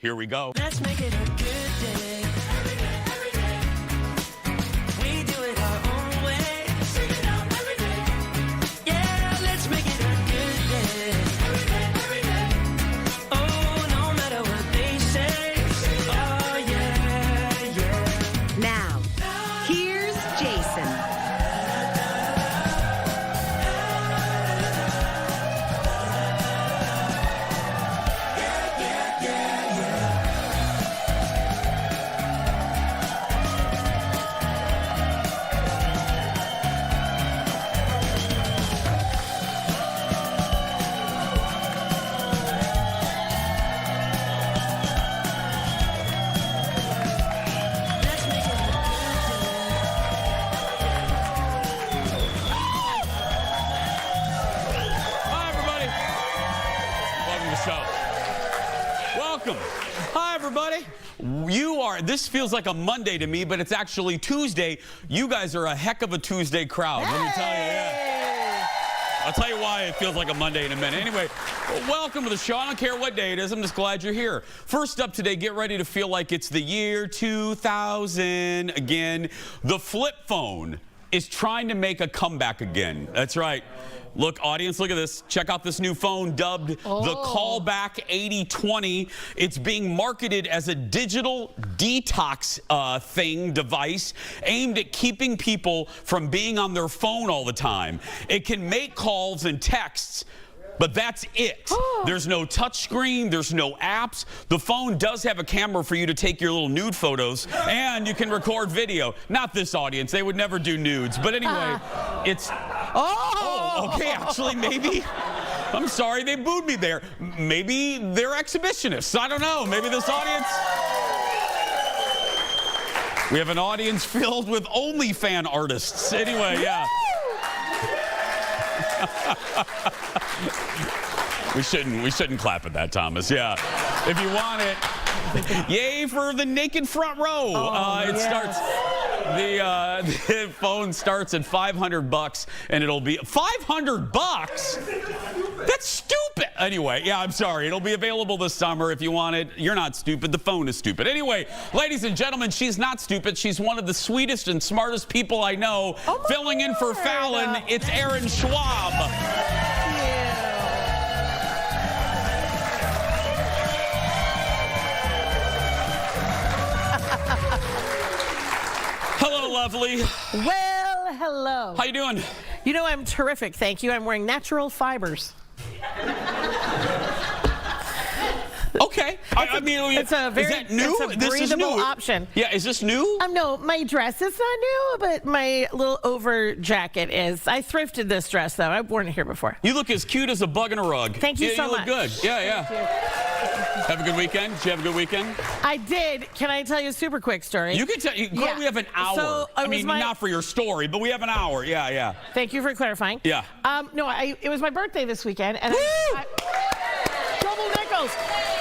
Here we go. Let's make it a good day. Every day. We do it our own way. Sing it out every day. Yeah, let's make it a good day. Every day. Oh, no matter what they say. Oh, yeah, yeah. Now, here's Jason. Welcome. Hi, everybody. This feels like a Monday to me, but it's actually Tuesday. You guys are a heck of a Tuesday crowd. Let me tell you, yeah. I'll tell you why it feels like a Monday in a minute. Anyway, welcome to the show. I don't care what day it is. I'm just glad you're here. First up today, get ready to feel like it's the year 2000 again. The flip phone is trying to make a comeback again. That's right. Look, audience, look at this. Check out this new phone dubbed the Callback 8020. It's being marketed as a digital detox device aimed at keeping people from being on their phone all the time. It can make calls and texts, but that's it. There's no touchscreen, there's no apps. The phone does have a camera for you to take your little nude photos, and you can record video. Not this audience, they would never do nudes. But anyway, it's... okay, actually, maybe. I'm sorry, they booed me there. Maybe they're exhibitionists. I don't know. Maybe this audience... We have an audience filled with OnlyFans artists. Anyway, yeah. We shouldn't clap at that, Thomas. Yeah. If you want it, yay for the naked front row. The phone starts at $500 and it'll be $500. That's stupid. Anyway, yeah, I'm sorry. It'll be available this summer if you want it. You're not stupid. The phone is stupid. Anyway, ladies and gentlemen, she's not stupid. She's one of the sweetest and smartest people I know. Filling in for Fallon, it's Erin Schwab. Hello, lovely. Well, hello. How you doing? You know, I'm terrific, thank you. I'm wearing natural fibers. Okay. I mean, it's a very, is that new? It's a This is breathable new. option. Yeah, is this new? No, my dress is not new, but my little over jacket is. I thrifted this dress, though. I've worn it here before. You look as cute as a bug in a rug. Thank you so much. You look good. Yeah, yeah. Have a good weekend? Did you have a good weekend? I did. Can I tell you a super quick story? You can tell. Girl, we have an hour. So, I mean, not for your story, but we have an hour. Yeah, yeah. Thank you for clarifying. Yeah. No, it was my birthday this weekend, and double nickels.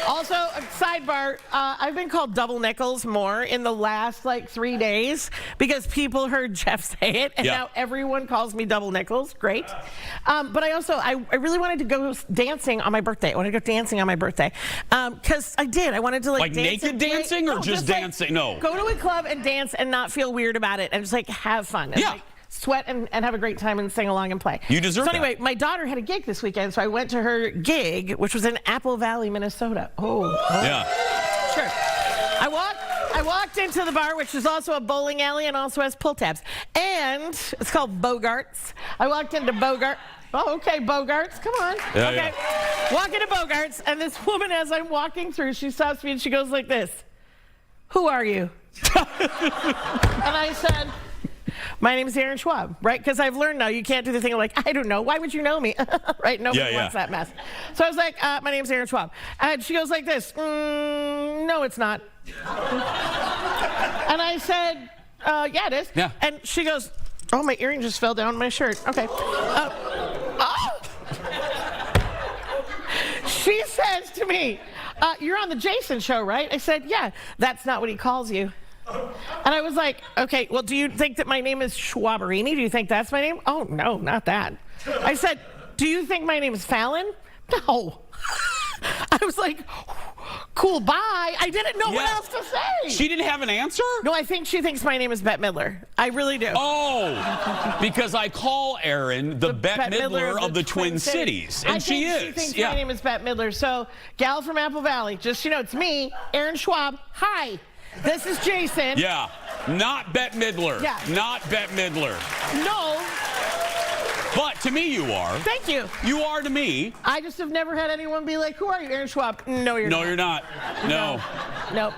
Also, a sidebar, I've been called double nickels more in the last, 3 days because people heard Jeff say it, and now everyone calls me double nickels. Great. But I really wanted to go dancing on my birthday. I wanted to go dancing on my birthday because I did. I wanted to, like dance naked dancing or just dancing? No. Go to a club and dance and not feel weird about it and just, have fun. And, sweat and have a great time and sing along and play. You deserve that. So anyway, my daughter had a gig this weekend, so I went to her gig, which was in Apple Valley, Minnesota. Yeah. Sure. I walked into the bar, which is also a bowling alley and also has pull tabs. And it's called Bogart's. I walked into Bogart. Oh, okay, Bogart's, come on. Yeah, okay. Yeah. Walk into Bogart's, and this woman, as I'm walking through, she stops me and she goes like this. "Who are you?" And I said, "My name is Erin Schwab," right? Because I've learned now you can't do the thing of I don't know. Why would you know me? Right? Nobody wants that mess. So I was like, "My name's Erin Schwab." And she goes like this, "No, it's not." And I said, "Yeah, it is." Yeah. And she goes, "Oh, my earring just fell down my shirt." Okay. She says to me, "You're on the Jason show, right?" I said, "Yeah." "That's not what he calls you." And I was like, "Okay, well, do you think that my name is Schwaberini? Do you think that's my name?" "Oh, no, not that." I said, "Do you think my name is Fallon?" "No." I was like, cool, bye. I didn't know what Yeah. else to say. She didn't have an answer? No, I think she thinks my name is Bette Midler. I really do. Oh, because I call Erin the Bette Midler of the Twin Cities. And she is. She thinks my name is Bette Midler. So, gal from Apple Valley, just, it's me, Erin Schwab. Hi, this is Jason. Yeah, not Bette Midler. Yeah. Not Bette Midler. No. But to me, you are. Thank you. You are to me. I just have never had anyone be like, who are you, Erin Schwab? No, you're not. No, you're not. No. Nope.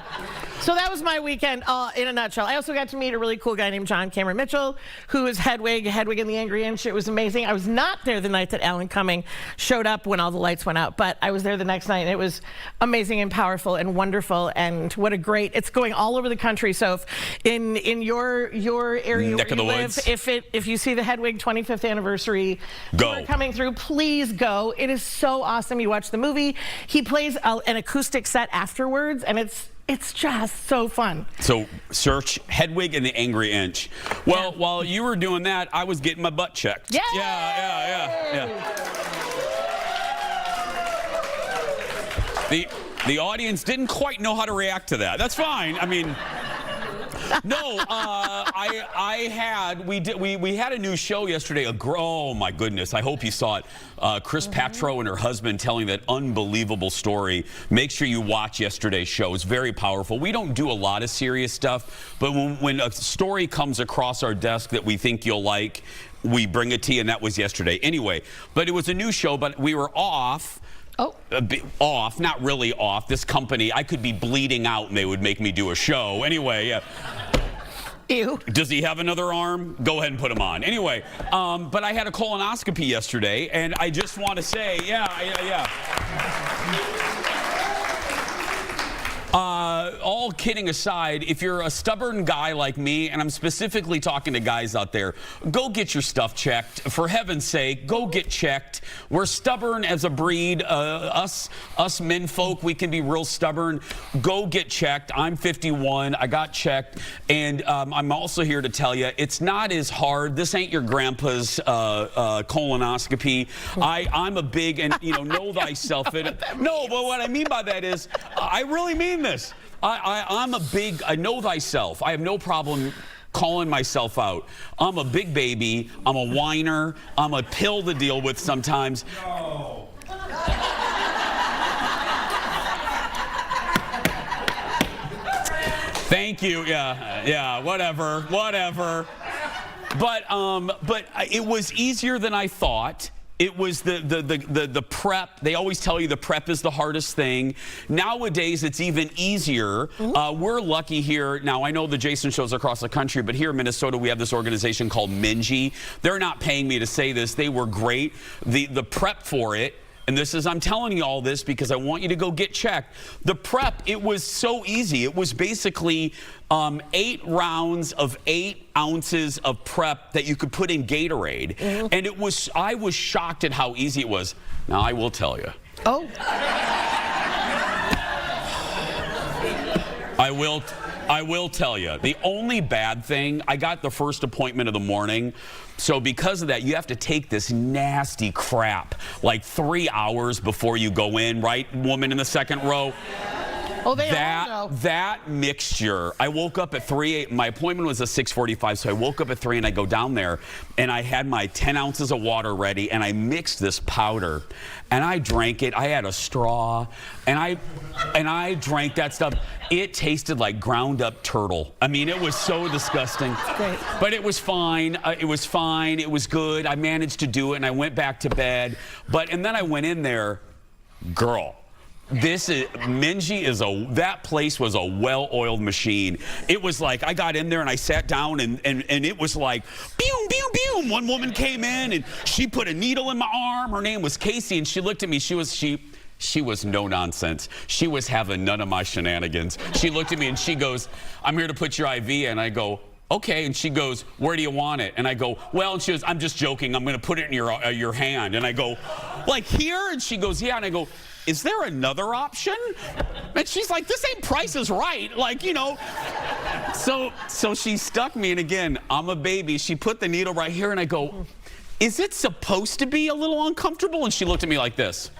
So that was my weekend in a nutshell. I also got to meet a really cool guy named John Cameron Mitchell, who is Hedwig in The Angry Inch. It was amazing. I was not there the night that Alan Cumming showed up when all the lights went out, but I was there the next night, and it was amazing and powerful and wonderful, and what a great, it's going all over the country. So if in your area Neck where of the you live, woods. if you see the Hedwig 25th anniversary Go. tour coming through, please go. It is so awesome. You watch the movie. He plays an acoustic set afterwards, and it's just so fun. So search Hedwig and the Angry Inch. Well, while you were doing that, I was getting my butt checked. Yay! Yeah. The audience didn't quite know how to react to that. That's fine. I mean, no, we had a new show yesterday. Oh my goodness, I hope you saw it. Chris Patro and her husband telling that unbelievable story. Make sure you watch yesterday's show. It's very powerful. We don't do a lot of serious stuff, but when a story comes across our desk that we think you'll like, we bring it to you, and that was yesterday. Anyway, but it was a new show, but we were off. Oh. Off, not really off. This company, I could be bleeding out and they would make me do a show. Anyway, yeah. Ew. Does he have another arm? Go ahead and put him on. Anyway, but I had a colonoscopy yesterday, and I just want to say, all kidding aside, if you're a stubborn guy like me, and I'm specifically talking to guys out there, go get your stuff checked. For heaven's sake, go get checked. We're stubborn as a breed. Us men folk, we can be real stubborn. Go get checked. I'm 51. I got checked. And I'm also here to tell you, it's not as hard. This ain't your grandpa's colonoscopy. I'm a big, and know thyself. No, but what I mean by that is, I really mean this. I know thyself. I have no problem calling myself out. I'm a big baby. I'm a whiner. I'm a pill to deal with sometimes. No. Thank you. Yeah, whatever. But it was easier than I thought. It was the prep. They always tell you the prep is the hardest thing. Nowadays, it's even easier. We're lucky here. Now, I know the Jason shows across the country, but here in Minnesota, we have this organization called Minji. They're not paying me to say this. They were great. The prep for it, and I'm telling you all this because I want you to go get checked. The prep, it was so easy. It was basically 8 rounds of 8 ounces of prep that you could put in Gatorade. And I was shocked at how easy it was. Now, I will tell you. Oh. I will tell you. The only bad thing, I got the first appointment of the morning. So because of that, you have to take this nasty crap like 3 hours before you go in, right? Woman in the second row. Oh, they all know. That mixture. I woke up at 3. My appointment was at 6:45, so I woke up at 3 and I go down there and I had my 10 ounces of water ready and I mixed this powder and I drank it. I had a straw and I drank that stuff. It tasted like ground up turtle. I mean, it was so disgusting. Great. But it was fine. It was fine. It was good. I managed to do it and I went back to bed. And then I went in there, girl. Minji that place was a well-oiled machine. It was like, I got in there and I sat down and it was like, boom, boom, boom. One woman came in and she put a needle in my arm. Her name was Casey and she looked at me. She was no nonsense. She was having none of my shenanigans. She looked at me and she goes, I'm here to put your IV in. And I go, okay. And she goes, where do you want it? And I go, well, and she goes, I'm just joking. I'm going to put it in your hand. And I go, like here? And she goes, yeah. And I go, is there another option? And she's like, this ain't Price is Right. Like, So she stuck me. And again, I'm a baby. She put the needle right here. And I go, is it supposed to be a little uncomfortable? And she looked at me like this.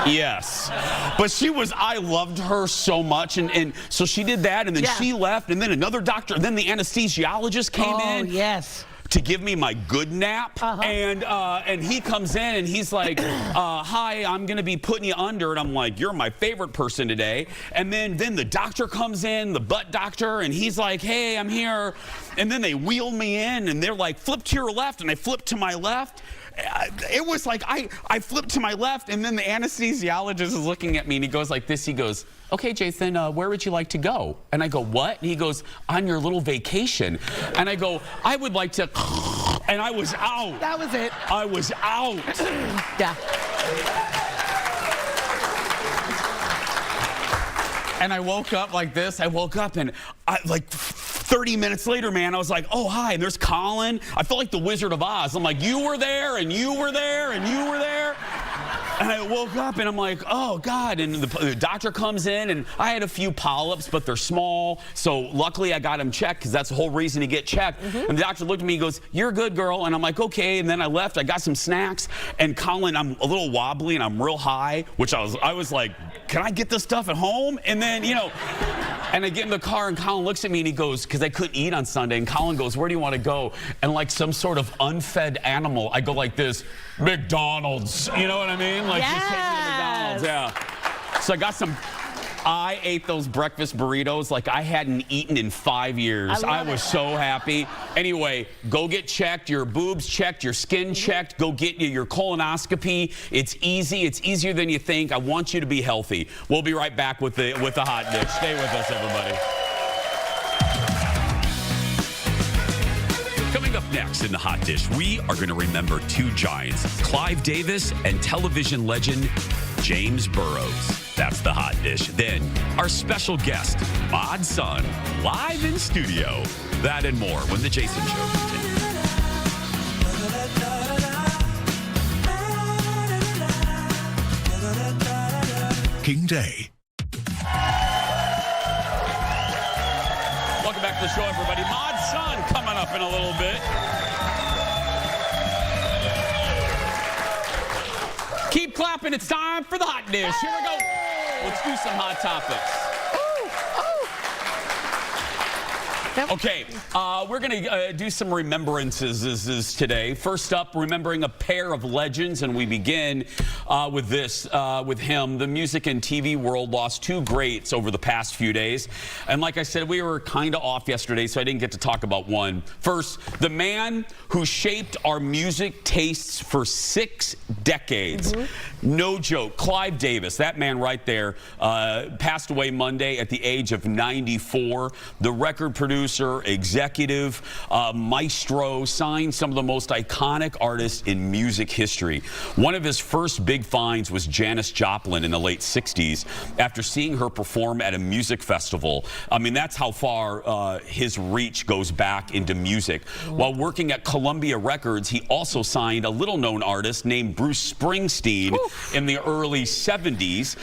Yes. But I loved her so much, and so she did that, and then she left, and then another doctor, and then the anesthesiologist came in. Oh, yes. To give me my good nap, and he comes in and he's like, hi, I'm gonna be putting you under, and I'm like, you're my favorite person today. And then the doctor comes in, the butt doctor, and he's like, hey, I'm here. And then they wheel me in, and they're like, flip to your left, and I flip to my left. It was like I flipped to my left, and then the anesthesiologist is looking at me, and he goes like this. He goes, okay, Jason, where would you like to go? And I go, what? And he goes, on your little vacation. And I go, I would like to, and I was out. That was it. I was out. Yeah. And I woke up like this. I woke up, and like 30 minutes later, man, I was like, oh, hi, and there's Colin. I felt like the Wizard of Oz. I'm like, you were there, and you were there, and you were there. And I woke up, and I'm like, oh, God. And the doctor comes in, and I had a few polyps, but they're small. So luckily, I got them checked, because that's the whole reason to get checked. And the doctor looked at me, he goes, you're a good girl. And I'm like, okay. And then I left. I got some snacks. And Colin, I'm a little wobbly, and I'm real high, which I was like, can I get this stuff at home? And then, you know, and I get in the car, and Colin looks at me, and he goes, because I couldn't eat on Sunday, and Colin goes, where do you want to go? And like some sort of unfed animal, I go like this, McDonald's. You know what I mean? Like, just take me to McDonald's, yeah. So I ate those breakfast burritos like I hadn't eaten in 5 years. I was so happy. Anyway, go get checked, your boobs checked, your skin checked. Go get your colonoscopy. It's easy. It's easier than you think. I want you to be healthy. We'll be right back with the hot dish. Stay with us, everybody. Coming up next in the hot dish, we are going to remember two giants, Clive Davis and television legend James Burrows. That's the hot dish. Then our special guest, Mod Sun, live in studio. That and more when the Jason Show continues. King Day. Welcome back to the show, everybody. Mod Sun coming up in a little bit. Keep clapping. It's time for the hot dish. Here we go. Let's do some hot topics. Okay, we're going to do some remembrances today. First up, remembering a pair of legends, and we begin with this, with him. The music and TV world lost two greats over the past few days. And like I said, we were kind of off yesterday, so I didn't get to talk about one. First, the man who shaped our music tastes for 6 decades. No joke, Clive Davis, that man right there, passed away Monday at the age of 94. The record producer, executive, maestro, signed some of the most iconic artists in music history. One of his first big finds was Janis Joplin in the late 60s after seeing her perform at a music festival. I mean, that's how far his reach goes back into music. While working at Columbia Records, he also signed a little-known artist named Bruce Springsteen in the early 70s.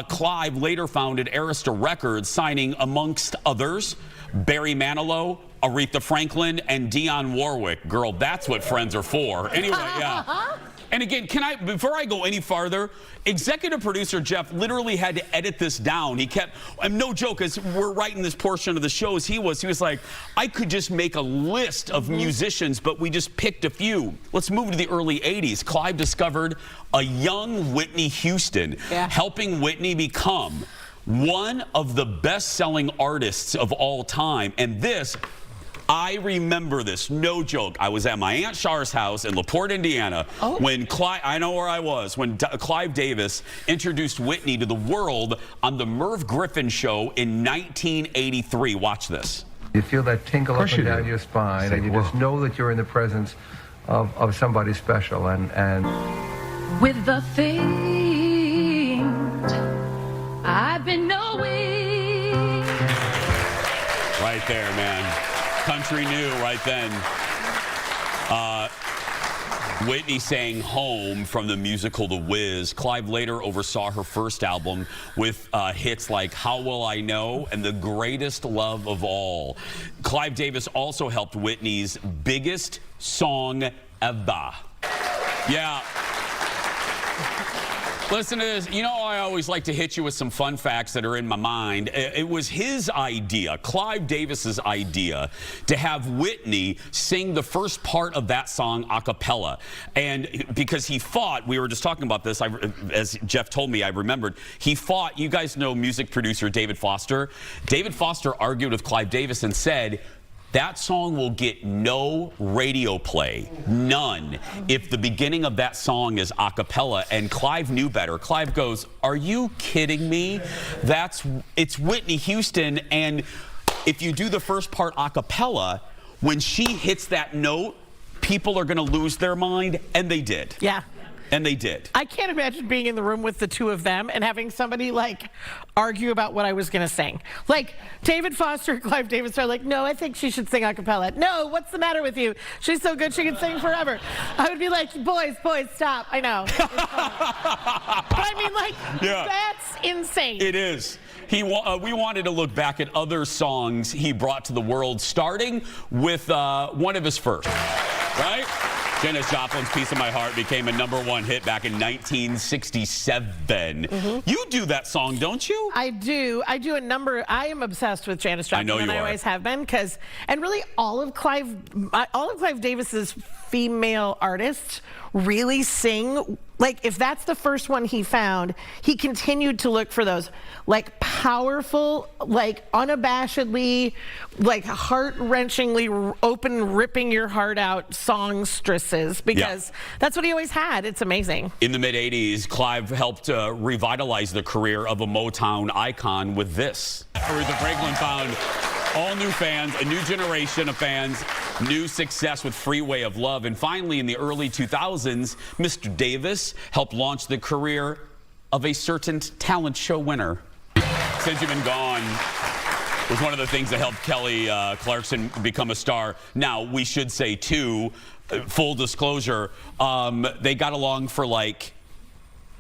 Clive later founded Arista Records, signing, amongst others, Barry Manilow, Aretha Franklin, and Dionne Warwick. Girl, that's what friends are for. Anyway, yeah. And again, before I go any farther, executive producer Jeff literally had to edit this down. He kept, no joke, as we're writing this portion of the shows, he was like, I could just make a list of musicians, but we just picked a few. Let's move to the early 80s. Clive discovered a young Whitney Houston, helping Whitney become one of the best-selling artists of all time. And this, I remember this, no joke. I was at my Aunt Char's house in LaPorte, Indiana, when I know where I was, when Clive Davis introduced Whitney to the world on the Merv Griffin Show in 1983. Watch this. You feel that tingle up and down your spine, and you just know that you're in the presence of somebody special. And with the things I've been knowing. Right there, man. Country knew right then. Whitney sang Home from the musical The Wiz. Clive later oversaw her first album with hits like How Will I Know and The Greatest Love of All. Clive Davis also helped Whitney's biggest song ever. Yeah. Listen to this. You know, I always like to hit you with some fun facts that are in my mind. It was his idea, Clive Davis's idea, to have Whitney sing the first part of that song a cappella. And because he fought, we were just talking about this, as Jeff told me, I remembered, he fought, you guys know music producer David Foster. David Foster argued with Clive Davis and said, that song will get no radio play, none, if the beginning of that song is a cappella. And Clive knew better. Clive goes, are you kidding me? It's Whitney Houston, and if you do the first part a cappella, when she hits that note, people are going to lose their mind, and they did. Yeah. And they did. I can't imagine being in the room with the two of them and having somebody like argue about what I was going to sing. Like David Foster and Clive Davis are like, no, I think she should sing a cappella. No, what's the matter with you? She's so good she can sing forever. I would be like, boys, stop. I know. But I mean, like, that's insane. It is. We wanted to look back at other songs he brought to the world, starting with one of his first, right? Janis Joplin's Piece of My Heart became a #1 hit back in 1967. You do that song, don't you? I do. I am obsessed with Janis Joplin. I know you and are. I always have been, and really all of Clive Davis's female artists really sing. Like, if that's the first one he found, he continued to look for those, like, powerful, like, unabashedly, like, heart-wrenchingly open, ripping your heart out songstresses, because that's what he always had. It's amazing. In the mid-'80s, Clive helped revitalize the career of a Motown icon with this. Aretha Franklin found all new fans, a new generation of fans, new success with Freeway of Love. And finally, in the early 2000s, Mr. Davis helped launch the career of a certain talent show winner. Since You've Been Gone was one of the things that helped Kelly Clarkson become a star. Now, we should say, too, full disclosure, they got along for like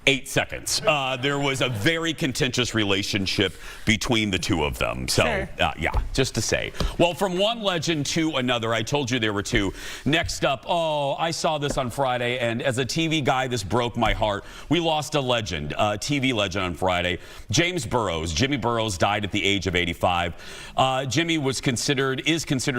8 seconds. There was a very contentious relationship between the two of them. So, yeah, just to say. Well, from one legend to another, I told you there were two. Next up, I saw this on Friday, and as a TV guy, this broke my heart. We lost a legend, a TV legend on Friday. James Burrows. Jimmy Burrows died at the age of 85. Jimmy is considered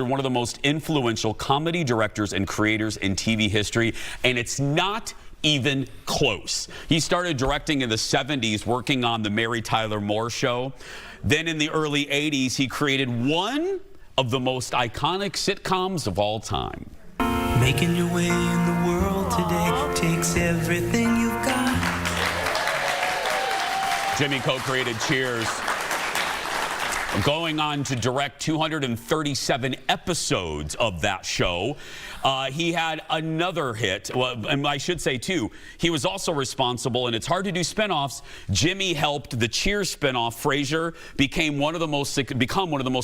one of the most influential comedy directors and creators in TV history, and it's not even close. He started directing in the 70s, working on the Mary Tyler Moore Show. Then in the early 80s, he created one of the most iconic sitcoms of all time. Making your way in the world today takes everything you've got. Jimmy co-created Cheers, going on to direct 237 episodes of that show. He had another hit, and I should say, too, he was also responsible, and it's hard to do spinoffs. Jimmy helped the Cheers spinoff, Frasier, become one of the most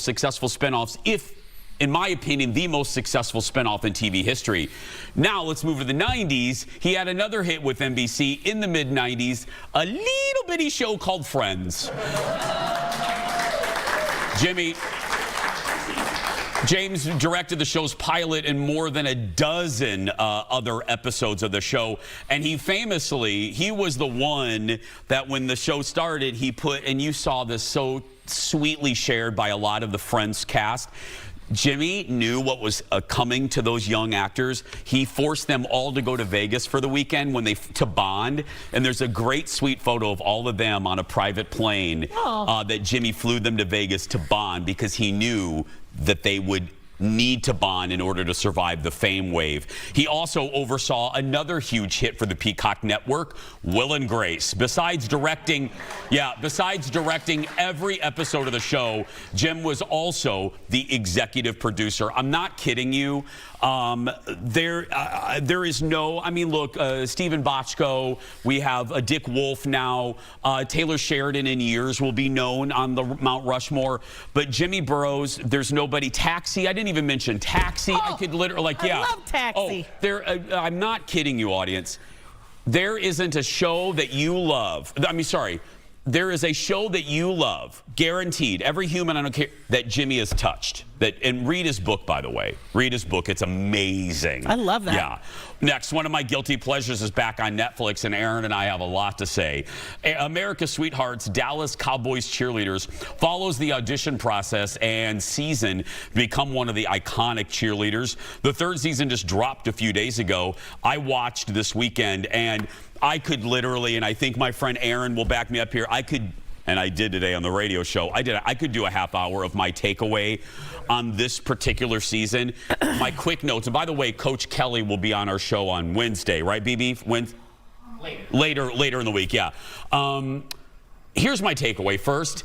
successful spinoffs, if, in my opinion, the most successful spinoff in TV history. Now, let's move to the 90s. He had another hit with NBC in the mid-90s, a little bitty show called Friends. James directed the show's pilot and more than a dozen other episodes of the show. And he was the one that when the show started, he put, and you saw this so sweetly shared by a lot of the Friends cast, Jimmy knew what was coming to those young actors. He forced them all to go to Vegas for the weekend to bond. And there's a great sweet photo of all of them on a private plane that Jimmy flew them to Vegas to bond, because he knew that they would need to bond in order to survive the fame wave. He also oversaw another huge hit for the Peacock Network, Will and Grace. Besides directing every episode of the show, Jim was also the executive producer. I'm not kidding you. There is no, I mean, look, Stephen Bochco, we have Dick Wolf now, Taylor Sheridan in years will be known on the Mount Rushmore, but Jimmy Burrows, there's nobody. Taxi, I didn't even mention Taxi. I could literally, I love Taxi. I'm not kidding you, audience. There isn't a show that you love. I mean, sorry. there is a show that you love, guaranteed, every human, I don't care, that Jimmy has touched. And read his book, by the way. Read his book. It's amazing. I love that. Yeah. Next, one of my guilty pleasures is back on Netflix, and Aaron and I have a lot to say. America's Sweethearts, Dallas Cowboys Cheerleaders follows the audition process and season to become one of the iconic cheerleaders. The third season just dropped a few days ago. I watched this weekend, and I could literally, and I think my friend Aaron will back me up here, and I did today on the radio show, I could do a half hour of my takeaway on this particular season. My quick notes, and by the way, Coach Kelly will be on our show on Wednesday, right, BB? Later in the week, yeah. Here's my takeaway. First,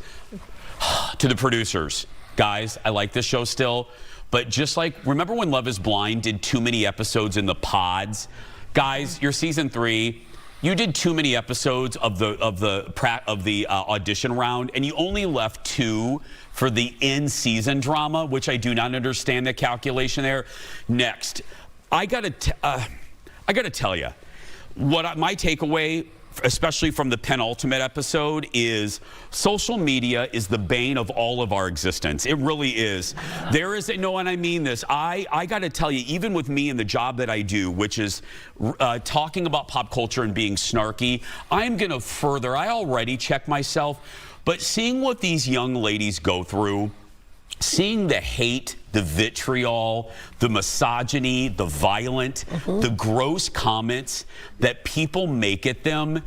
to the producers. Guys, I like this show still, but just like, remember when Love is Blind did too many episodes in the pods? Guys, you're season 3. You did too many episodes of the audition round, and you only left 2 for the in-season drama, which I do not understand the calculation there. Next, I gotta tell you, my takeaway, especially from the penultimate episode, is social media is the bane of all of our existence. It really is. There is no, and I mean this, I got to tell you, even with me and the job that I do, which is talking about pop culture and being snarky, I'm going to further, I already check myself, but seeing what these young ladies go through, seeing the hate, the vitriol, the misogyny, the violent, the gross comments that people make at them.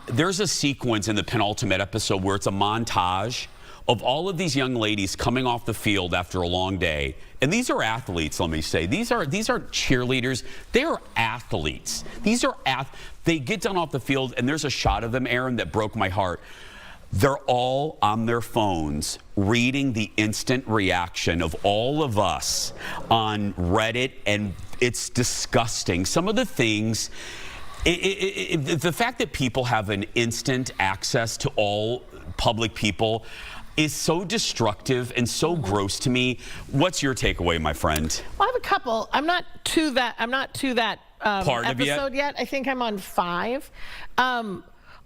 There's a sequence in the penultimate episode where it's a montage of all of these young ladies coming off the field after a long day. And these are athletes, let me say. These are cheerleaders. They are athletes. They get done off the field, and there's a shot of them, Aaron, that broke my heart. They're all on their phones reading the instant reaction of all of us on Reddit, and it's disgusting. Some of the things, the fact that people have an instant access to all public people is so destructive and so gross to me. What's your takeaway, my friend? Well, I have a couple. I'm not to that Part of episode yet. I think I'm on 5.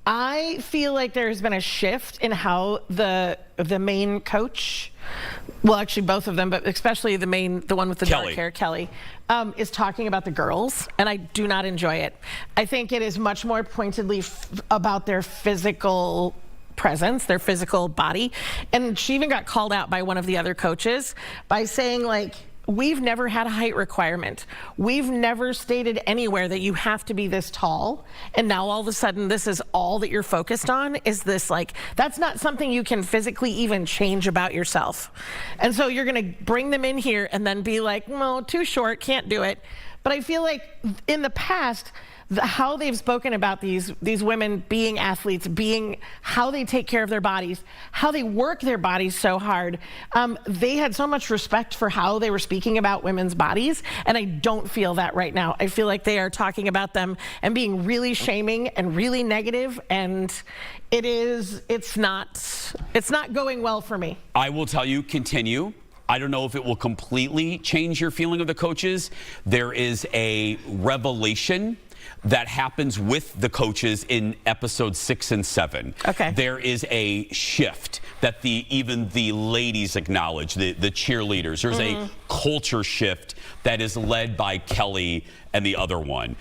I feel like there's been a shift in how the main coach, well, actually both of them, but especially the one with the dark hair, Kelly, is talking about the girls, and I do not enjoy it. I think it is much more pointedly about their physical presence, their physical body, and she even got called out by one of the other coaches by saying, like, we've never had a height requirement. We've never stated anywhere that you have to be this tall. And now all of a sudden, this is all that you're focused on, is this, like, that's not something you can physically even change about yourself. And so you're going to bring them in here and then be like, no, too short, can't do it. But I feel like in the past, how they've spoken about these women being athletes, being how they take care of their bodies, how they work their bodies so hard. They had so much respect for how they were speaking about women's bodies, and I don't feel that right now. I feel like they are talking about them and being really shaming and really negative, and it's not going well for me. I will tell you, continue. I don't know if it will completely change your feeling of the coaches. There is a revelation that happens with the coaches in episodes 6 and 7. Okay. There is a shift that even the ladies acknowledge, the cheerleaders. There's a culture shift that is led by Kelly and the other one.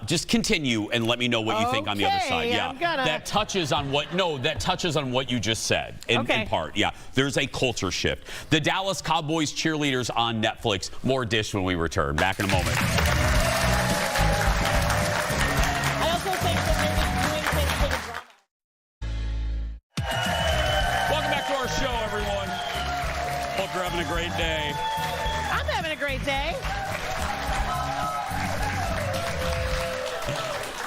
Just continue and let me know what you think on the other side. Yeah, that touches on what you just said in part. Yeah, there's a culture shift. The Dallas Cowboys Cheerleaders on Netflix. More Dish when we return. Back in a moment. You're having a great day. I'm having a great day.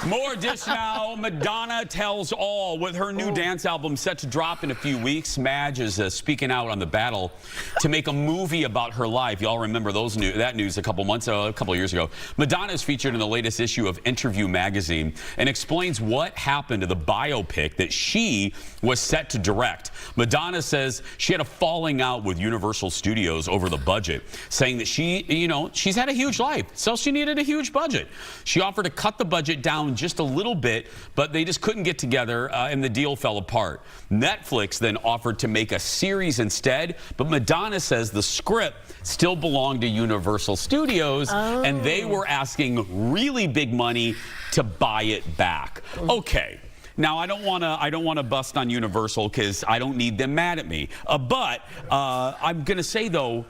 More Dish now. Madonna tells all. With her new dance album set to drop in a few weeks, Madge is speaking out on the battle to make a movie about her life. Y'all remember that news a couple years ago. Madonna is featured in the latest issue of Interview magazine and explains what happened to the biopic that she was set to direct. Madonna says she had a falling out with Universal Studios over the budget, saying that she's had a huge life, so she needed a huge budget. She offered to cut the budget down just a little bit, but they just couldn't get together, and the deal fell apart. Netflix then offered to make a series instead, but Madonna says the script still belonged to Universal Studios, and they were asking really big money to buy it back. Okay. Now, I don't want to bust on Universal because I don't need them mad at me. But I'm going to say, though,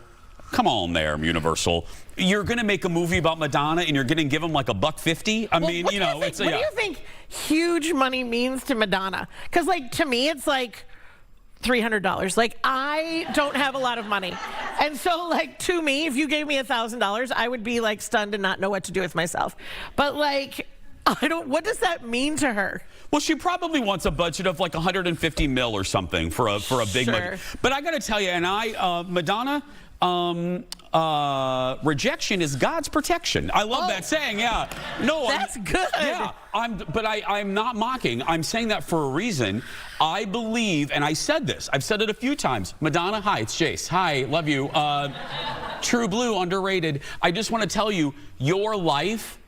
come on there, Universal. You're going to make a movie about Madonna and you're going to give them like $1.50? I mean, you know, it's... What do you think huge money means to Madonna? Because, like, to me, it's like $300. Like, I don't have a lot of money. And so, like, to me, if you gave me $1,000, I would be, like, stunned and not know what to do with myself. But, like... what does that mean to her? Well, she probably wants a budget of like 150 mil or something for a big movie. But I got to tell you, and Madonna, rejection is God's protection. I love that saying. Yeah, no, that's good. Yeah, I'm not mocking. I'm saying that for a reason. I believe, and I said this. I've said it a few times. Madonna, hi, it's Jace. Hi, love you. True Blue, underrated. I just want to tell you, your life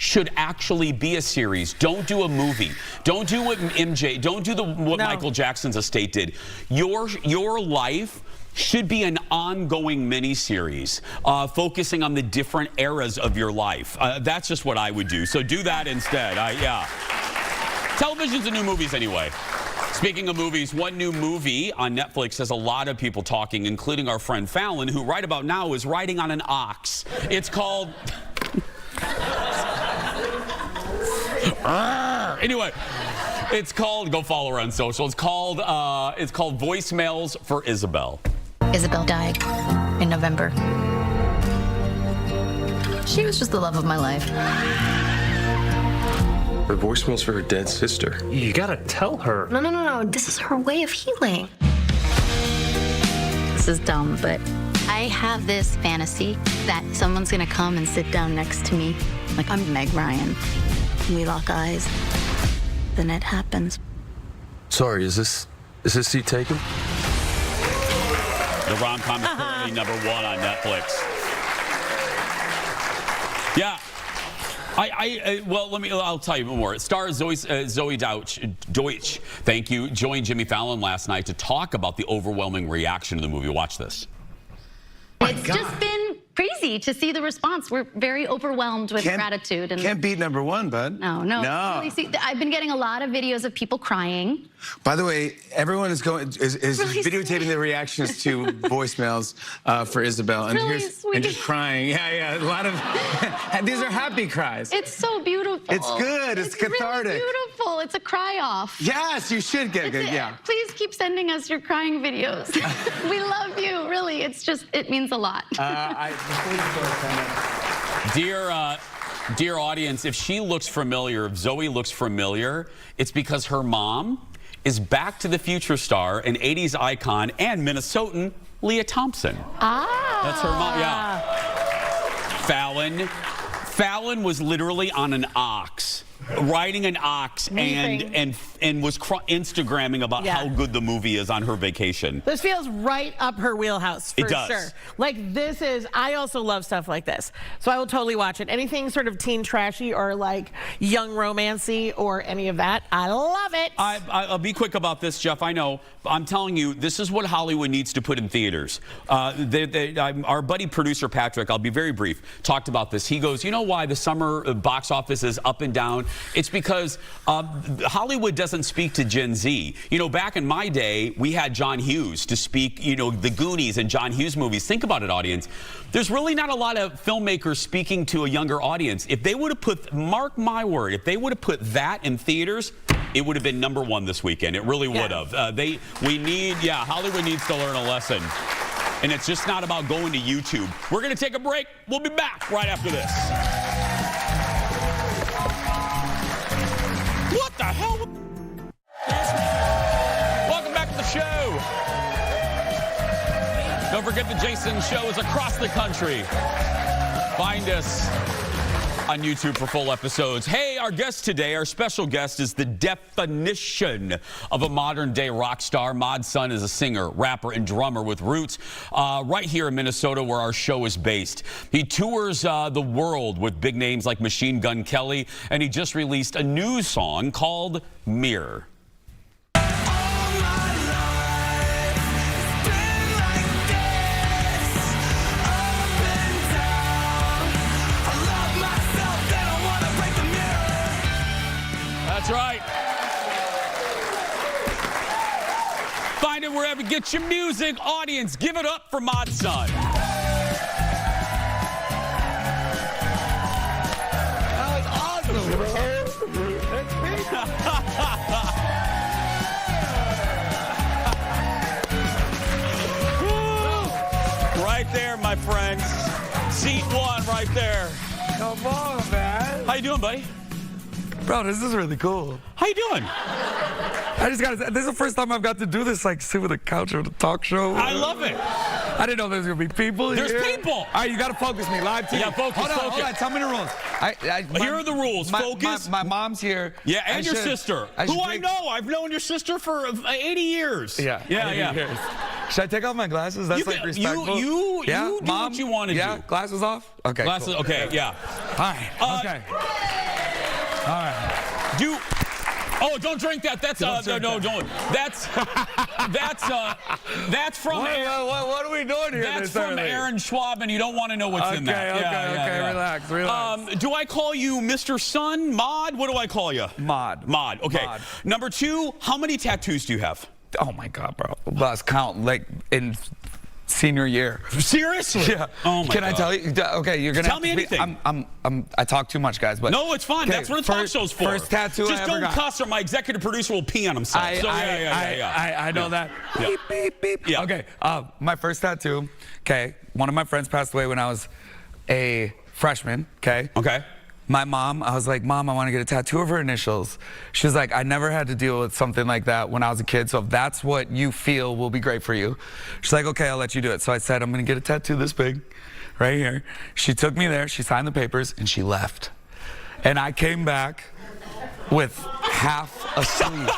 should actually be a series. Don't do a movie. Don't do what MJ, don't do what Michael Jackson's estate did. Your life should be an ongoing miniseries, focusing on the different eras of your life. That's just what I would do. So do that instead. Yeah. Televisions and new movies anyway. Speaking of movies, one new movie on Netflix has a lot of people talking, including our friend Fallon, who right about now is riding on an ox. It's called... Anyway, it's called, go follow her on social. It's called Voicemails for Isabel. Isabel died in November. She was just the love of my life. The voicemails for her dead sister. You gotta tell her. No. This is her way of healing. This is dumb, but I have this fantasy that someone's gonna come and sit down next to me. Like I'm Meg Ryan. We lock eyes. Then it happens. Sorry, is this seat taken? The rom-com is currently #1 on Netflix. Yeah. I'll tell you more. It stars Zoe Deutsch, thank you, joined Jimmy Fallon last night to talk about the overwhelming reaction to the movie. Watch this. It's just been crazy to see the response. We're very overwhelmed with gratitude. And can't beat #1, bud. No. Really, see, I've been getting a lot of videos of people crying. By the way, everyone is videotaping their reactions to voicemails for Isabel, and and just crying. Yeah, a lot of these are happy cries. It's so beautiful. It's good. It's cathartic. Really beautiful. It's a cry off. Yes, you should get good. Yeah. Please keep sending us your crying videos. We love you. Really, it means a lot. Dear audience, if she looks familiar, if Zoe looks familiar, it's because her mom is Back to the Future star, an 80s icon, and Minnesotan Leah Thompson. That's her mom, yeah. Fallon was literally on an ox, riding an ox, and was Instagramming about how good the movie is on her vacation. This feels right up her wheelhouse, for sure. Like, I also love stuff like this. So I will totally watch it. Anything sort of teen trashy or like young romancy or any of that, I love it. I'll be quick about this, Jeff. I know. I'm telling you, this is what Hollywood needs to put in theaters. Our buddy producer, Patrick, I'll be very brief, talked about this. He goes, you know why the summer box office is up and down? It's because Hollywood doesn't speak to Gen Z. You know, back in my day, we had John Hughes to speak, you know, the Goonies and John Hughes movies. Think about it, audience. There's really not a lot of filmmakers speaking to a younger audience. If they would have put, mark my word, if they would have put that in theaters, it would have been #1 this weekend. It really would have. Hollywood needs to learn a lesson. And it's just not about going to YouTube. We're going to take a break. We'll be back right after this. What the hell? Welcome back to the show. Don't forget the Jason Show is across the country. Find us on YouTube for full episodes. Hey, our guest today, our special guest, is the definition of a modern-day rock star. Mod Sun is a singer, rapper, and drummer with roots right here in Minnesota, where our show is based. He tours the world with big names like Machine Gun Kelly, and he just released a new song called Mirror. That's right. Find it wherever you get your music. Audience, give it up for Mod Sun. That was awesome, bro. That's Right there, my friends. Seat one right there. Come on, man. How you doing, buddy? Bro, this is really cool. How you doing? I just gotta say, this is the first time I've got to do this, like, sit with a couch or a talk show. I love it. I didn't know there was gonna be people There's here. people. All right, you gotta focus me. Live TV. Yeah, focus, hold on, focus. Tell me the rules. Here are the rules. Focus. My mom's here. Yeah, and your sister, who I know. I've known your sister for 80 years. Yeah. 80 years. Should I take off my glasses? That's like respectful. You do Mom? what you want to do. Yeah, glasses off? Okay, Glasses, cool. okay, yeah. All right, okay. All right. Oh, don't drink that. That's Don't drink no, that. don't. That's from What are we doing here? That's from Aaron Schwab, and you don't want to know what's in that. Okay, relax. Do I call you Mr. Sun, Mod? What do I call you? Mod. Okay. Mod. Number two, how many tattoos do you have? Oh my God, bro. Lost count, like in senior year. Seriously? Yeah. Oh my Can God. I tell you? Okay, you're gonna Tell me anything. I talk too much, guys. But no, it's fine. That's what a talk show's for. First tattoo Just I ever don't got. cuss, or my executive producer will pee on himself. I know that. Yeah. Beep, beep, beep. Yeah. Okay. My first tattoo. Okay. One of my friends passed away when I was a freshman. Okay. Okay. My mom, I was like, Mom, I want to get a tattoo of her initials. She was like, I never had to deal with something like that when I was a kid, so if that's what you feel will be great for you. She's like, okay, I'll let you do it. So I said, I'm going to get a tattoo this big, right here. She took me there, she signed the papers, and she left. And I came back with half a sleeve.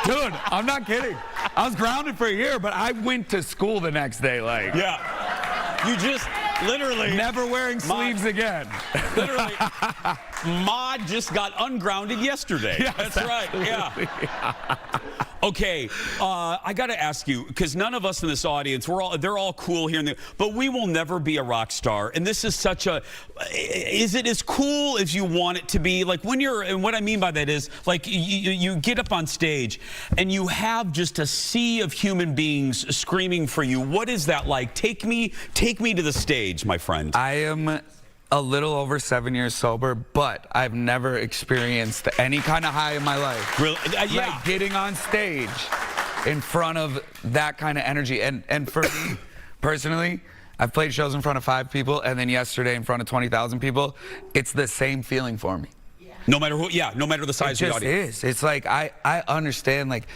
Dude, I'm not kidding. I was grounded for a year, but I went to school the next day, like. Yeah. You just literally. Never wearing sleeves again. Literally. Mod just got ungrounded yesterday. Yes, that's right. Yeah. Okay, I got to ask you, because none of us in this audience, they're all cool here, but we will never be a rock star. And this is such a, is it as cool as you want it to be? Like when you're, and what I mean by that is, like you get up on stage and you have just a sea of human beings screaming for you. What is that like? Take me to the stage, my friend. I am a little over 7 years sober, but I've never experienced any kind of high in my life. Really? Yeah. Like getting on stage in front of that kind of energy. And for me, personally, I've played shows in front of 5 people, and then yesterday in front of 20,000 people. It's the same feeling for me. No matter who, no matter the size of the audience. It just is. It's like, I understand, like,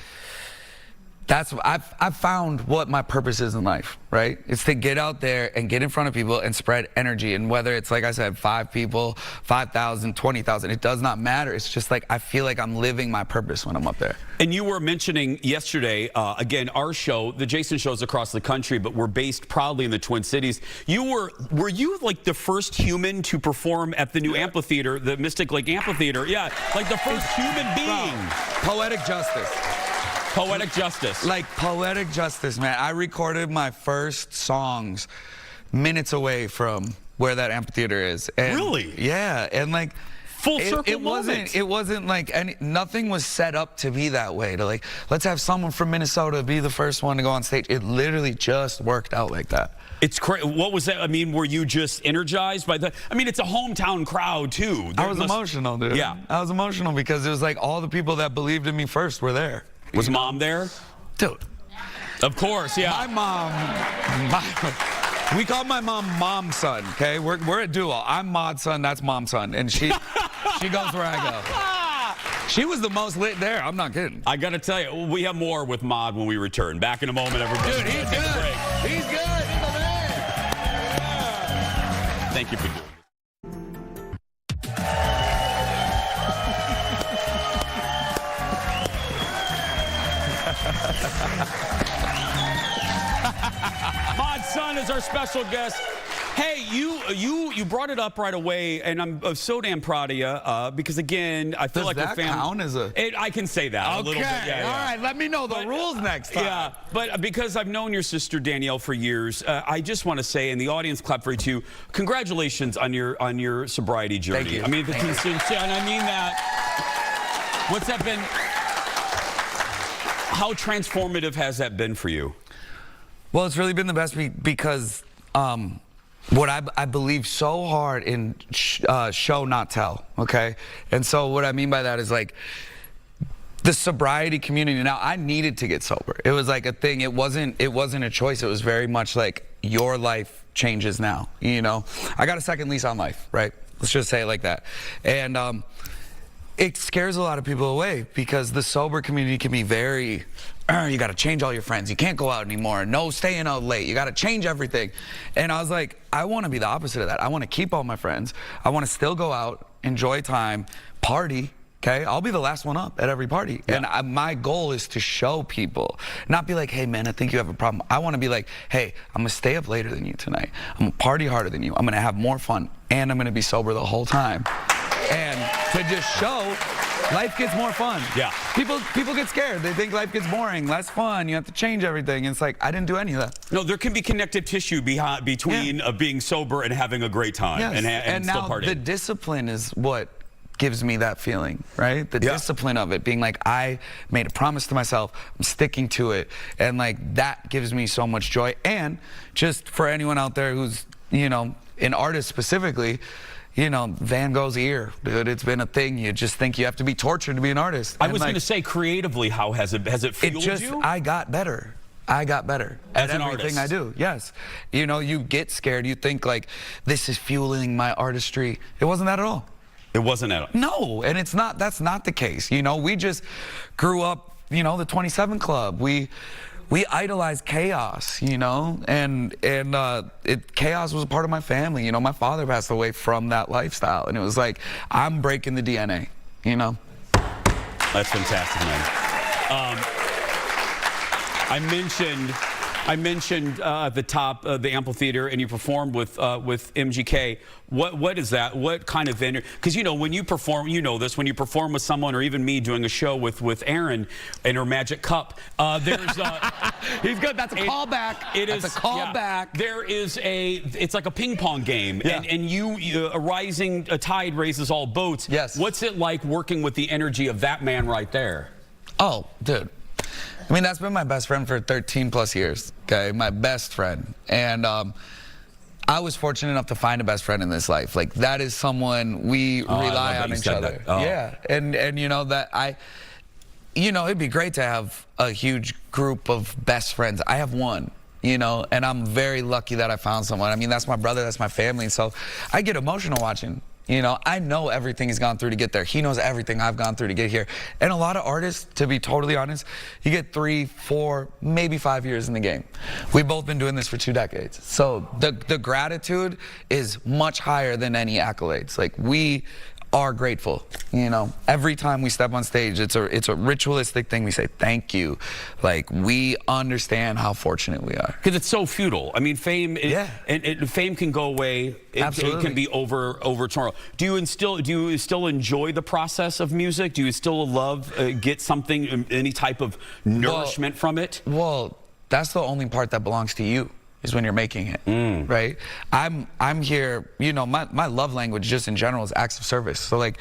that's I've found what my purpose is in life, right? It's to get out there and get in front of people and spread energy. And whether it's, like I said, 5 people, 5,000, 20,000, it does not matter. It's just like I feel like I'm living my purpose when I'm up there. And you were mentioning yesterday, again, our show, the Jason shows across the country, but we're based proudly in the Twin Cities. Were you like the first human to perform at the new amphitheater, the Mystic Lake Amphitheater? Yeah, like the first human being. Poetic justice. Poetic justice. Like poetic justice, man. I recorded my first songs minutes away from where that amphitheater is. And really? Yeah, and like full circle moment. It wasn't like nothing was set up to be that way. To like, let's have someone from Minnesota be the first one to go on stage. It literally just worked out like that. It's crazy. What was that? I mean, were you just energized by that? I mean, it's a hometown crowd too. I was emotional, dude. Yeah. I was emotional because it was like all the people that believed in me first were there. Was Mom there? Dude. Of course, yeah. My mom, we call my mom Mom Sun, okay? We're a duo. I'm Mod Sun, that's Mom Sun. And she goes where I go. She was the most lit there, I'm not kidding. I gotta tell you, we have more with Mod when we return. Back in a moment, everybody. Dude, he's good. He's good. He's the man. Thank you for doing it. Mod Sun is our special guest. Hey, you brought it up right away, and I'm so damn proud of you because again, I feel Does like that the family. count as a? I can say that a little bit. Yeah, all right. Let me know the rules next time. Yeah, but because I've known your sister Danielle for years, I just want to say, and the audience clap for you too. Congratulations on your sobriety journey. Thank you. I mean, and I mean that. What's that been? How transformative has that been for you? Well, it's really been the best because what I believe so hard in show not tell, okay? And so what I mean by that is like the sobriety community. Now I needed to get sober. It was like a thing. It wasn't a choice. It was very much like your life changes now, you know? I got a second lease on life, right? Let's just say it like that. And it scares a lot of people away because the sober community can be very, you got to change all your friends. You can't go out anymore. No staying out late. You got to change everything. And I was like, I want to be the opposite of that. I want to keep all my friends. I want to still go out, enjoy time, party. Okay, I'll be the last one up at every party. Yeah. And my goal is to show people, not be like, hey man, I think you have a problem. I want to be like, hey, I'm gonna stay up later than you tonight. I'm gonna party harder than you. I'm gonna have more fun, and I'm gonna be sober the whole time. And to just show, life gets more fun. Yeah. People get scared. They think life gets boring, less fun. You have to change everything. And it's like, I didn't do any of that. No, there can be connective tissue between being sober and having a great time and still now partying. The discipline is what gives me that feeling, right? The discipline of it, being like, I made a promise to myself, I'm sticking to it, and like that gives me so much joy. And just for anyone out there who's, you know, an artist specifically, you know, Van Gogh's ear, dude, it's been a thing. You just think you have to be tortured to be an artist. I was going to say, creatively, how has it fueled you? I got better. I got better as at an everything artist. I do. Yes. You know, you get scared. You think like, this is fueling my artistry. It wasn't that at all. It wasn't at all. No, and it's not. That's not the case. You know, we just grew up. You know, the 27 Club. We idolized chaos. You know, and chaos was a part of my family. You know, my father passed away from that lifestyle, and it was like I'm breaking the DNA. You know. That's fantastic, man. I mentioned at the top the amphitheater, and you performed with MGK. What is that? What kind of venue? Because you know when you perform, you know this. When you perform with someone, or even me doing a show with Erin and her Magic Cup, there's he's good. That's a callback. It is a callback. There is it's like a ping pong game, and a rising tide raises all boats. Yes. What's it like working with the energy of that man right there? Oh, dude. I mean, that's been my best friend for 13 plus years, okay? My best friend. And I was fortunate enough to find a best friend in this life. Like, that is someone we rely on each other. Oh. Yeah, and you know, it'd be great to have a huge group of best friends. I have one, you know, and I'm very lucky that I found someone. I mean, that's my brother, that's my family, so I get emotional watching. You know, I know everything he's gone through to get there. He knows everything I've gone through to get here. And a lot of artists, to be totally honest, you get 3, 4, maybe 5 years in the game. We've both been doing this for 2 decades. So the gratitude is much higher than any accolades. Like, we are grateful, you know. Every time we step on stage, it's a ritualistic thing. We say thank you. Like, we understand how fortunate we are. Because it's so futile. I mean, fame. And fame can go away. Absolutely. It can be over tomorrow. Do you still enjoy the process of music? Do you still love get something, any type of nourishment from it? Well, that's the only part that belongs to you. Is when you're making it, right? I'm here, you know, my love language just in general is acts of service. So like,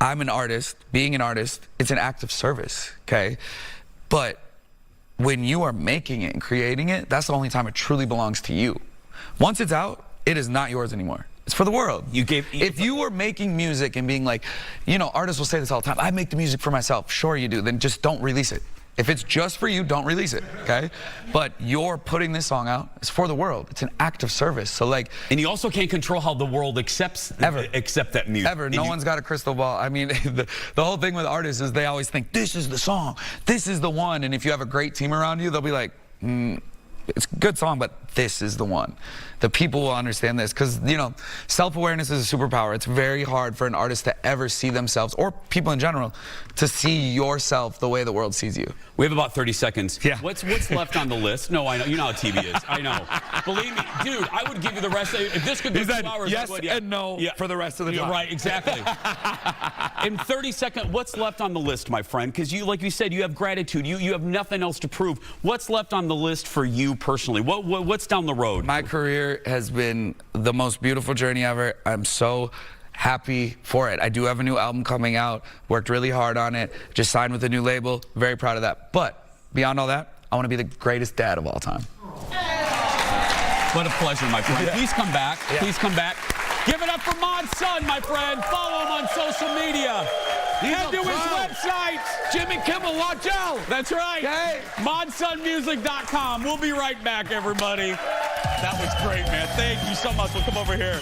I'm an artist, being an artist, it's an act of service, okay? But when you are making it and creating it, that's the only time it truly belongs to you. Once it's out, it is not yours anymore. It's for the world. If you were making music and being like, you know, artists will say this all the time, I make the music for myself. Sure you do, then just don't release it. If it's just for you, don't release it, okay? But you're putting this song out, it's for the world. It's an act of service. So like, and you also can't control how the world accepts that music. Ever. No one's got a crystal ball. I mean, the whole thing with artists is they always think, this is the song, this is the one. And if you have a great team around you, they'll be like, it's a good song, but this is the one. The people will understand this because, you know, self-awareness is a superpower. It's very hard for an artist to ever see themselves, or people in general, to see yourself the way the world sees you. We have about 30 seconds. Yeah. What's left on the list? No, I know. You know how TV is. I know. Believe me, dude, I would give you the rest. If this could go 2 hours, yes I would. Yeah. and no for the rest of the You're time. right, exactly. In 30 seconds, what's left on the list, my friend? Because you, like you said, you have gratitude. You have nothing else to prove. What's left on the list for you personally? What's down the road? My career has been the most beautiful journey ever. I'm so happy for it. I do have a new album coming out. Worked really hard on it. Just signed with a new label. Very proud of that. But beyond all that, I want to be the greatest dad of all time. What a pleasure, my friend. Yeah. Please come back. Yeah. Please come back. Give it up for Mod Sun, my friend. Follow him on social media. Head to his website. Jimmy Kimmel, watch out. That's right. Hey. ModSunMusic.com. We'll be right back, everybody. That was great, man. Thank you so much. We'll come over here.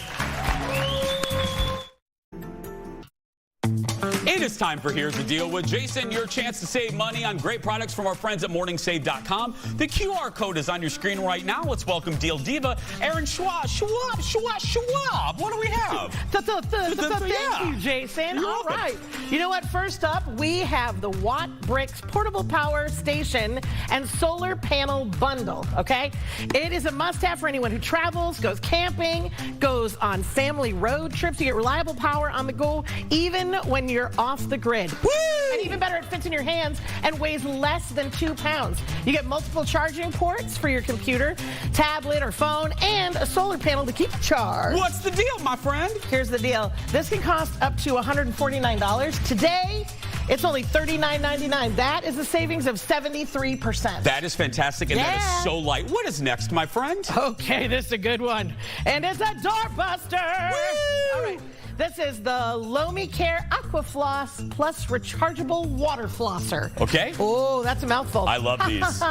It is time for Here's the Deal with Jason. Your chance to save money on great products from our friends at morningsave.com. The QR code is on your screen right now. Let's welcome Deal Diva, Aaron Schwab. What do we have? Thank you, Jason. All right. You know what? First up, we have the Watt Bricks Portable Power Station and Solar Panel Bundle, okay? It is a must-have for anyone who travels, goes camping, goes on family road trips. You get reliable power on the go, even when you're off the grid. Woo! And even better, it fits in your hands and weighs less than 2 pounds. You get multiple charging ports for your computer, tablet, or phone, and a solar panel to keep it charged. What's the deal, my friend? Here's the deal. This can cost up to $149. Today, it's only $39.99. That is a savings of 73%. That is fantastic, and that is so light. What is next, my friend? Okay, this is a good one. And it's a doorbuster. Woo! All right. This is the Lomi Care Aqua Floss Plus Rechargeable Water Flosser. Okay. Oh, that's a mouthful. I love these.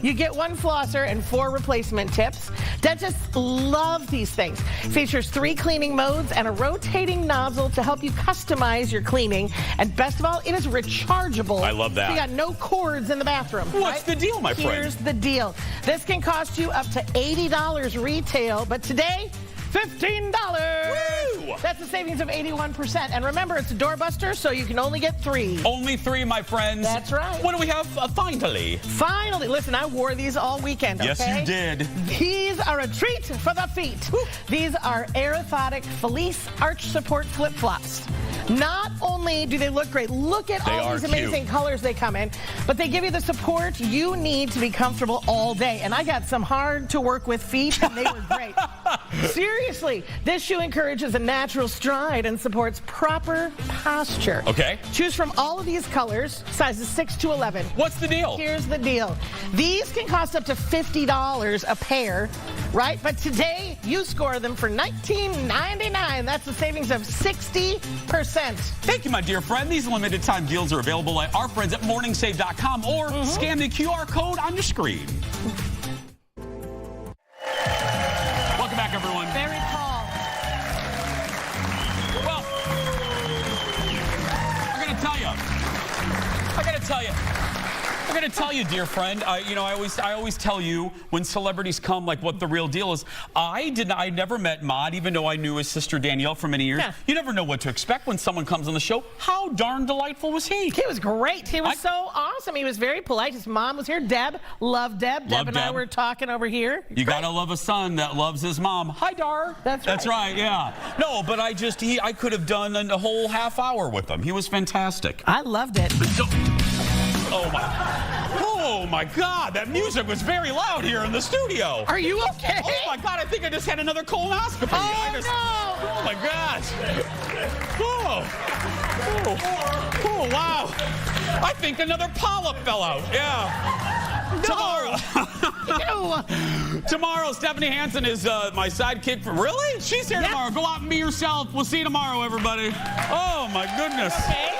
You get 1 flosser and 4 replacement tips. Dentists love these things. Features 3 cleaning modes and a rotating nozzle to help you customize your cleaning. And best of all, it is rechargeable. I love that. So you got no cords in the bathroom. What's the deal, my friend? Here's the deal. This can cost you up to $80 retail, but today, $15. Woo! That's a savings of 81%. And remember, it's a doorbuster, so you can only get 3. Only 3, my friends. That's right. What do we have finally? Finally, listen, I wore these all weekend, okay? Yes, you did. These are a treat for the feet. Woo. These are Aerothotic Felice Arch Support Flip-Flops. Not only do they look great, look at all these amazing colors they come in, but they give you the support you need to be comfortable all day. And I got some hard to work with feet, and they were great. Seriously, this shoe encourages a natural stride and supports proper posture. Okay. Choose from all of these colors, sizes 6 to 11. What's the deal? Here's the deal. These can cost up to $50 a pair, right? But today, you score them for $19.99. That's a savings of 60%. Thank you, my dear friend. These limited time deals are available at our friends at morningsave.com or scan the QR code on your screen. Welcome back, everyone. Very tall. Well, I'm going to tell you, dear friend, you know, I always tell you when celebrities come, like, what the real deal is. I never met Mod, even though I knew his sister Danielle for many years. Yeah. You never know what to expect when someone comes on the show. How darn delightful was he? He was great. He was so awesome. He was very polite. His mom was here. Deb. Love Deb. Deb and I were talking over here. You gotta love a son that loves his mom. Hi, Dar. That's right, yeah. No, but I could have done a whole half hour with him. He was fantastic. I loved it. Oh my God, that music was very loud here in the studio. Are you okay? Oh my God, I think I just had another colonoscopy. Oh my gosh. Oh, wow. I think another polyp fell out. Yeah. Tomorrow, Stephanie Hansen is my sidekick. Really? She's here tomorrow. Go out and be yourself. We'll see you tomorrow, everybody. Oh my goodness. Okay.